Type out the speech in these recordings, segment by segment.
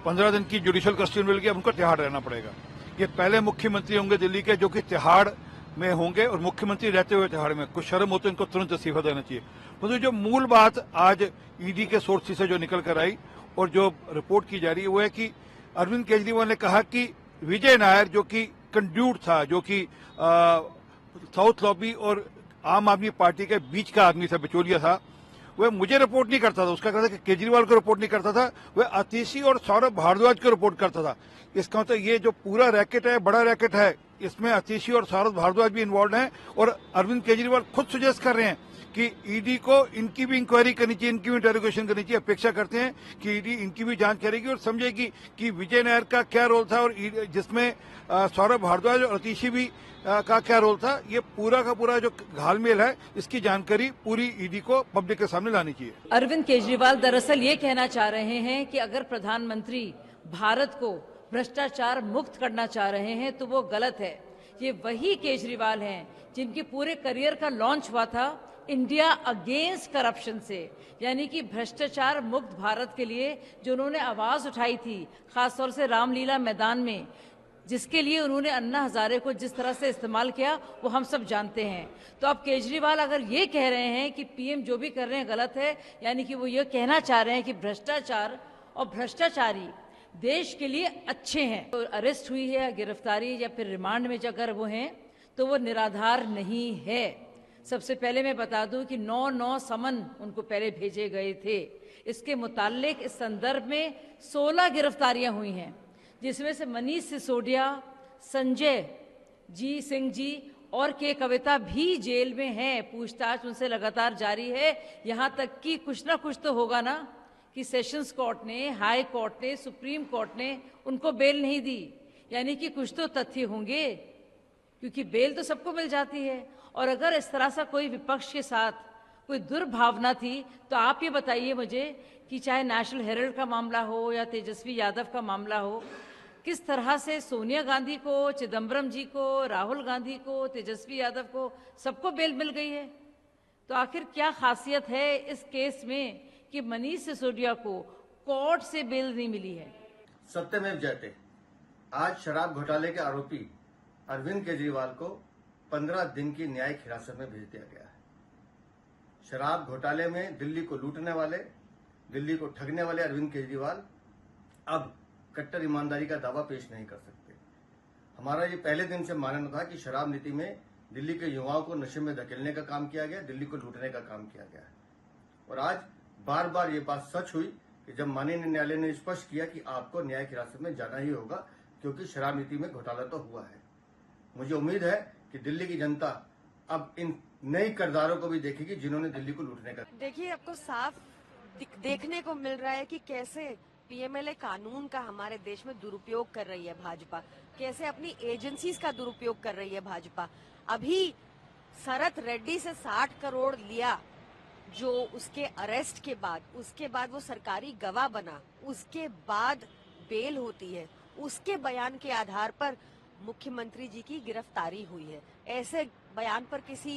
15 दिन की judicial custody मिल गई, अब उनको तिहाड़ रहना पड़ेगा। ये पहले मुख्यमंत्री होंगे दिल्ली के जो कि तिहाड़ में होंगे और मुख्यमंत्री रहते हुए तिहाड़ में। कुछ शर्म हो तो इनको तुरंत इस्तीफा देना चाहिए। परंतु जो मूल बात आज ईडी के सोर्स से जो निकल कर आई और जो रिपोर्ट की जा रही है वो है कि अरविंद केजरीवाल ने कहा कि विजय नायर जो कि कंड्यूट था, जो कि साउथ लॉबी और आम आदमी पार्टी के बीच का आदमी था, बिचौलिया था, वह मुझे रिपोर्ट नहीं करता था। उसका कहता था कि केजरीवाल को रिपोर्ट नहीं करता था, वह आतिशी और सौरभ भारद्वाज को रिपोर्ट करता था। इसका मतलब ये जो पूरा रैकेट है, बड़ा रैकेट है, इसमें आतिशी और सौरभ भारद्वाज भी इन्वॉल्व हैं और अरविंद केजरीवाल खुद सुजेस्ट कर रहे हैं कि ईडी को इनकी भी इंक्वायरी करनी चाहिए, इनकी भी इंटेरोगेशन करनी चाहिए। अपेक्षा करते हैं कि ईडी इनकी भी जांच करेगी और समझेगी कि विजय नायर का क्या रोल था और जिसमें सौरभ भारद्वाज और आतिशी भी का क्या रोल था। ये पूरा का पूरा जो घालमेल है, इसकी जानकारी पूरी ईडी को पब्लिक के सामने लानी चाहिए। अरविंद केजरीवाल दरअसल ये कहना चाह रहे हैं कि अगर प्रधानमंत्री भारत को भ्रष्टाचार मुक्त करना चाह रहे हैं तो वो गलत है। ये वही केजरीवाल हैं जिनके पूरे करियर का लॉन्च हुआ था इंडिया अगेंस्ट करप्शन से, यानी कि भ्रष्टाचार मुक्त भारत के लिए जो उन्होंने आवाज उठाई थी, खासतौर से रामलीला मैदान में, जिसके लिए उन्होंने अन्ना हजारे को जिस तरह से इस्तेमाल किया वो हम सब जानते हैं। तो अब केजरीवाल अगर ये कह रहे हैं कि पीएम जो भी कर रहे हैं गलत है, यानी कि वो ये कहना चाह रहे हैं कि भ्रष्टाचार और भ्रष्टाचारी देश के लिए अच्छे हैं। तो अरेस्ट हुई है या गिरफ्तारी या फिर रिमांड में अगर वो हैं तो वो निराधार नहीं है। सबसे पहले मैं बता दूं कि 9 समन उनको पहले भेजे गए थे। इसके मुतालिक इस संदर्भ में 16 गिरफ्तारियां हुई हैं, जिसमें से मनीष सिसोदिया, संजय जी सिंह जी और के कविता भी जेल में हैं। पूछताछ उनसे लगातार जारी है। यहां तक कि कुछ ना कुछ तो होगा ना कि सेशंस कोर्ट ने, हाई कोर्ट ने, सुप्रीम कोर्ट ने उनको बेल नहीं दी, यानी कि कुछ तो तथ्य होंगे, क्योंकि बेल तो सबको मिल जाती है। और अगर इस तरह से कोई विपक्ष के साथ कोई दुर्भावना थी तो आप ये बताइए मुझे कि चाहे नेशनल हेराल्ड का मामला हो या तेजस्वी यादव का मामला हो, किस तरह से सोनिया गांधी को, चिदम्बरम जी को, राहुल गांधी को, तेजस्वी यादव को, सबको बेल मिल गई है। तो आखिर क्या खासियत है इस केस में कि मनीष सिसोदिया को कोर्ट से बेल नहीं मिली है? सत्यमेव जयते। आज शराब घोटाले के आरोपी अरविंद केजरीवाल को 15 दिन की न्यायिक हिरासत में भेज दिया गया है। शराब घोटाले में दिल्ली को लूटने वाले, दिल्ली को ठगने वाले अरविंद केजरीवाल अब कट्टर ईमानदारी का दावा पेश नहीं कर सकते। हमारा ये पहले दिन से मानना था कि शराब नीति में दिल्ली के युवाओं को नशे में धकेलने का काम किया गया, दिल्ली को लूटने का काम किया गया है। और आज बार बार ये बात सच हुई कि जब माननीय न्यायालय ने स्पष्ट किया कि आपको न्यायिक हिरासत में जाना ही होगा, क्योंकि शराब नीति में घोटाला तो हुआ है। मुझे उम्मीद है कि दिल्ली की जनता अब इन नए किरदारों को भी देखेगी जिन्होंने दिल्ली को लूटने का। देखिए, आपको साफ देखने को मिल रहा है कि कैसे पीएमएलए कानून का हमारे देश में दुरुपयोग कर रही है भाजपा, कैसे अपनी एजेंसीज का दुरुपयोग कर रही है भाजपा। अभी शरद रेड्डी से 60 करोड़ लिया, जो उसके अरेस्ट के बाद, उसके बाद वो सरकारी गवाह बना, उसके बाद बेल होती है, उसके बयान के आधार पर मुख्यमंत्री जी की गिरफ्तारी हुई है। ऐसे बयान पर किसी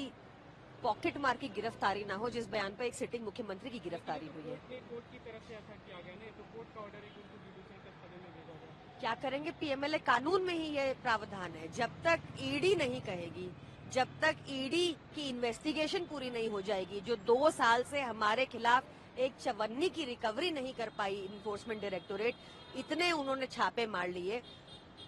पॉकेट मार की गिरफ्तारी ना हो जिस बयान पर एक सिटिंग मुख्यमंत्री की गिरफ्तारी हुई है। कोर्ट की तरफ से ऐसा किया गया, नहीं तो कोर्ट का ऑर्डर है कि उनको जुडिशियल कस्टडी में भेजा जाए। क्या करेंगे? पीएमएलए कानून में ही ये प्रावधान है। जब तक ईडी नहीं कहेगी, जब तक ईडी की इन्वेस्टिगेशन पूरी नहीं हो जाएगी, जो 2 साल से हमारे खिलाफ एक चवन्नी की रिकवरी नहीं कर पाई इन्फोर्समेंट डायरेक्टोरेट, इतने उन्होंने छापे मार लिए,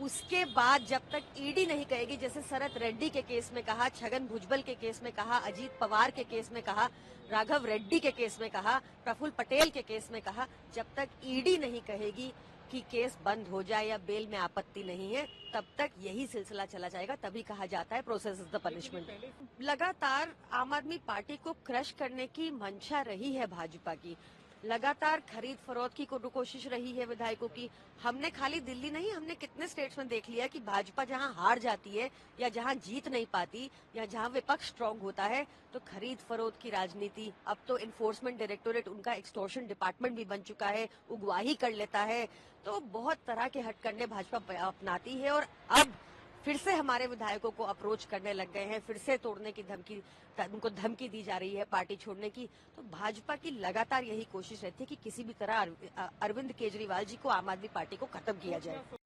उसके बाद जब तक ईडी नहीं कहेगी, जैसे शरद रेड्डी के केस में कहा, छगन भुजबल के केस में कहा, अजीत पवार के केस में कहा, राघव रेड्डी के केस में कहा, प्रफुल्ल पटेल के केस में कहा, जब तक ईडी नहीं कहेगी कि केस बंद हो जाए या बेल में आपत्ति नहीं है, तब तक यही सिलसिला चला जाएगा। तभी कहा जाता है प्रोसेस इज द पनिशमेंट। लगातार आम आदमी पार्टी को क्रश करने की मंशा रही है भाजपा की। लगातार खरीद फरोख्त की कोशिश रही है विधायकों की। हमने खाली दिल्ली नहीं, हमने कितने स्टेट्स में देख लिया कि भाजपा जहां हार जाती है या जहां जीत नहीं पाती या जहां विपक्ष स्ट्रांग होता है, तो खरीद फरोख्त की राजनीति, अब तो इन्फोर्समेंट डायरेक्टोरेट उनका एक्सटॉर्शन डिपार्टमेंट भी बन चुका है, उगवाही कर लेता है। तो बहुत तरह के हथकंडे भाजपा अपनाती है और अब फिर से हमारे विधायकों को अप्रोच करने लग गए हैं, फिर से तोड़ने की उनको धमकी दी जा रही है पार्टी छोड़ने की। तो भाजपा की लगातार यही कोशिश रहती है कि किसी भी तरह अरविंद केजरीवाल जी को आम आदमी पार्टी को खत्म किया जाए।